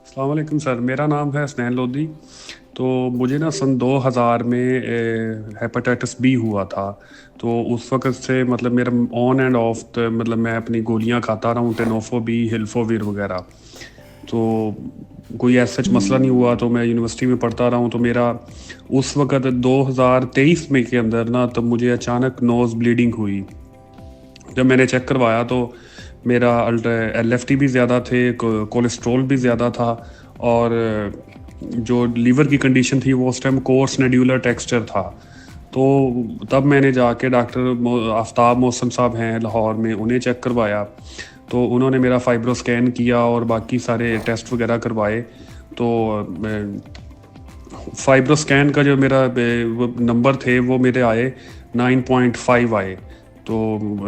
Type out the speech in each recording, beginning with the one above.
अस्सलाम वालेकुम सर, मेरा नाम है हसनैन लोधी। तो मुझे ना सन 2000 में हेपेटाइटिस बी हुआ था। तो उस वक़्त से मतलब मेरा ऑन एंड ऑफ मतलब मैं अपनी गोलियां खाता रहा हूँ, टेनोफो-बी, हिल्फोविर वगैरह। तो कोई ऐसा सच मसला नहीं हुआ। तो मैं यूनिवर्सिटी में पढ़ता रहा हूँ। तो मेरा उस वक़्त 2023 में के अंदर ना तब मुझे अचानक नोज़ ब्लीडिंग हुई। जब मैंने चेक करवाया तो मेरा एलएफटी भी ज़्यादा थे, कोलेस्ट्रॉल भी ज़्यादा था, और जो लीवर की कंडीशन थी वो उस टाइम कोर्स नड्यूलर टेक्सचर था। तो तब मैंने जाके डॉक्टर आफ्ताब मौसम साहब हैं लाहौर में, उन्हें चेक करवाया। तो उन्होंने मेरा फाइब्रो स्कैन किया और बाकी सारे टेस्ट वगैरह करवाए। तो फाइब्रो स्कैन का जो मेरा वो नंबर थे वो मेरे आए 9.5 आए। तो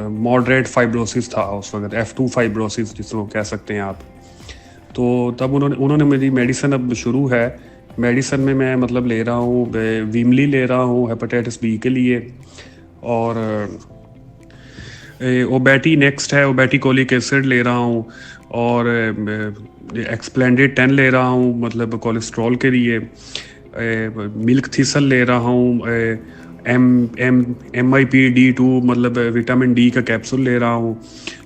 मॉडरेट फाइब्रोसिस था उस वक्त, F2 फाइब्रोसिस जिसको कह सकते हैं आप। तो तब उन्होंने उन्होंने मेरी मेडिसिन अब शुरू है। मेडिसिन में मैं मतलब ले रहा हूँ, वीमली ले रहा हूँ हेपेटाइटिस बी के लिए, और ओबैटी नेक्स्ट है, ओबैटी कोलिक एसिड ले रहा हूँ, और एक्सप्लेंडेड 10 ले रहा हूँ मतलब कोलेस्ट्रॉल के लिए। मिल्क थिसल ले रहा हूँ, एम एम MIP-D2 मतलब विटामिन डी का कैप्सूल ले रहा हूँ।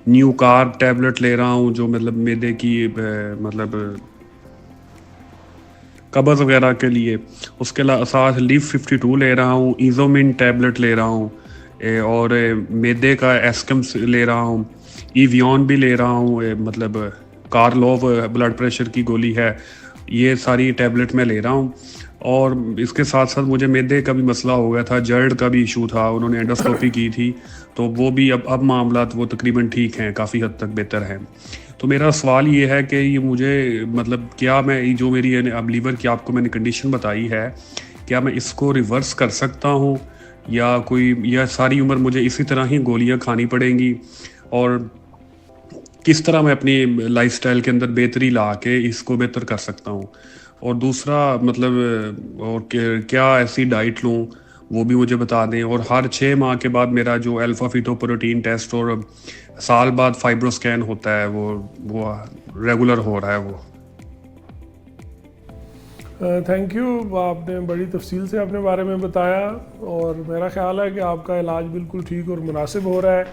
न्यू कार्ब टैबलेट ले रहा हूँ जो मतलब मैदे की मतलब कब्ज़ वगैरह के लिए। उसके साथ लीफ 52 ले रहा हूँ, इज़ोमिन टैबलेट ले रहा हूँ, और मैदे का एस्कम ले रहा हूँ, ईवियन भी ले रहा हूँ, मतलब कार्लोव ब्लड प्रेशर की गोली है। ये सारी टैबलेट मैं ले रहा हूँ। और इसके साथ साथ मुझे मैदे का भी मसला हो गया था, जर्ड का भी इशू था, उन्होंने एंडोस्कोपी की थी। तो वो भी अब मामला वो तकरीबन ठीक हैं, काफ़ी हद तक बेहतर हैं। तो मेरा सवाल ये है कि ये मुझे मतलब क्या मैं जो मेरी अब लीवर की आपको मैंने कंडीशन बताई है, क्या मैं इसको रिवर्स कर सकता हूँ, या सारी उम्र मुझे इसी तरह ही गोलियां खानी पड़ेंगी, और किस तरह मैं अपनी लाइफस्टाइल के अंदर बेहतरी ला के इसको बेहतर कर सकता हूँ। और दूसरा मतलब और क्या ऐसी डाइट लूँ वो भी मुझे बता दें। और हर 6 माह के बाद मेरा जो अल्फ़ा फीटोप्रोटीन टेस्ट और साल बाद फाइब्रो स्कैन होता है वो रेगुलर हो रहा है वो। Thank you. आपने बड़ी तफसील से अपने बारे में बताया और मेरा ख्याल है कि आपका इलाज बिल्कुल ठीक और मुनासिब हो रहा है।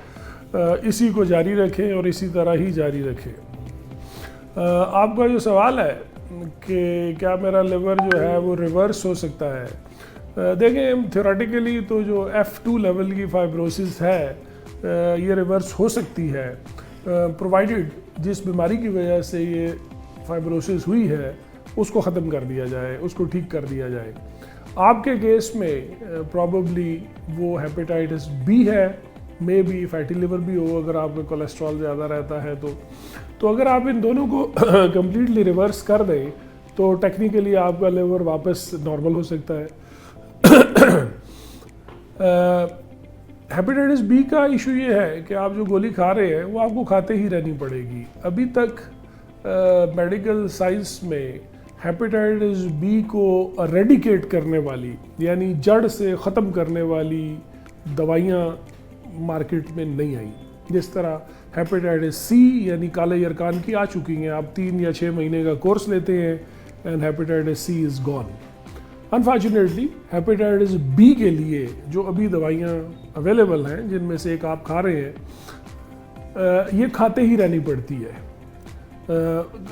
इसी को जारी रखें और इसी तरह ही जारी रखें। आपका जो सवाल है कि क्या मेरा लिवर जो है वो रिवर्स हो सकता है, देखें थ्योरेटिकली तो जो F2 लेवल की फाइब्रोसिस है ये रिवर्स हो सकती है, प्रोवाइडेड जिस बीमारी की वजह से ये फाइब्रोसिस हुई है उसको ख़त्म कर दिया जाए, उसको ठीक कर दिया जाए। आपके केस में प्रॉबली वो हेपेटाइटिस बी है, मे बी फैटी लिवर भी हो अगर आपका कोलेस्ट्रॉल ज़्यादा रहता है। तो अगर आप इन दोनों को कम्प्लीटली रिवर्स कर दें तो टेक्निकली आपका लिवर वापस नॉर्मल हो सकता है। हेपेटाइटिस बी का इशू ये है कि आप जो गोली खा रहे हैं वो आपको खाते ही रहनी पड़ेगी। अभी तक मेडिकल साइंस में हेपेटाइटिस बी को रेडिकेट करने वाली यानी जड़ से ख़त्म करने वाली दवाइयाँ मार्केट में नहीं आई। जिस तरह हेपेटाइटिस सी यानी काले यरकान की आ चुकी हैं, आप 3 या 6 महीने का कोर्स लेते हैं and hepatitis C is gone. Unfortunately hepatitis B के लिए जो अभी दवाइयाँ अवेलेबल हैं जिनमें से एक आप खा रहे हैं, ये खाते ही रहनी पड़ती है।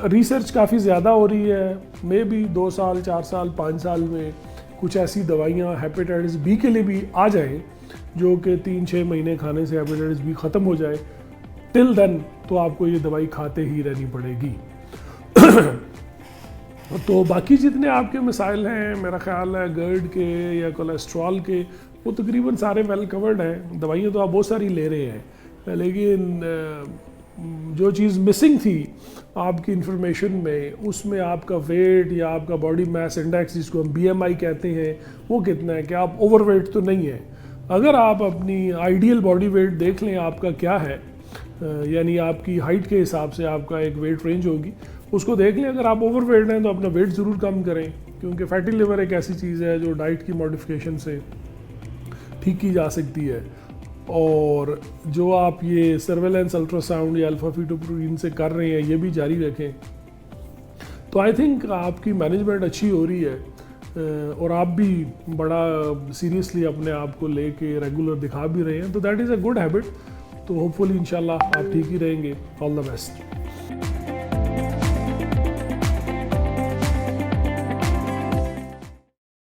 रिसर्च काफ़ी ज़्यादा हो रही है, मे बी 2 साल 4 साल 5 साल में कुछ ऐसी दवाइयाँ हेपेटाइटिस बी के लिए भी आ जाएं जो कि 3-6 महीने खाने से हेपेटाइटिस बी ख़त्म हो जाए। टिल देन तो आपको ये दवाई खाते ही रहनी पड़ेगी। तो बाकी जितने आपके मसाइल हैं मेरा ख्याल है गर्ड के या कोलेस्ट्रॉल के, वो तकरीबन सारे वेल कवर्ड हैं। दवाइयाँ तो आप बहुत सारी ले रहे हैं, लेकिन जो चीज़ मिसिंग थी आपकी इंफॉर्मेशन में, उसमें आपका वेट या आपका बॉडी मास इंडेक्स जिसको हम BMI कहते हैं वो कितना है, कि आप ओवरवेट तो नहीं है। अगर आप अपनी आइडियल बॉडी वेट देख लें आपका क्या है, यानी आपकी हाइट के हिसाब से आपका एक वेट रेंज होगी, उसको देख लें। अगर आप ओवरवेट हैं तो अपना वेट ज़रूर कम करें, क्योंकि फैटी लिवर एक ऐसी चीज़ है जो डाइट की मॉडिफिकेशन से ठीक की जा सकती है। और जो आप ये सर्वेलेंस अल्ट्रासाउंड या अल्फा फीटोप्रोटीन से कर रहे हैं ये भी जारी रखें। तो तो आई थिंक आपकी मैनेजमेंट अच्छी हो रही है और आप भी बड़ा सीरियसली अपने आप को लेके रेगुलर दिखा भी रहे हैं, तो that is a good habit. तो होपफुली इंशाल्लाह आप ठीक ही रहेंगे। All the best.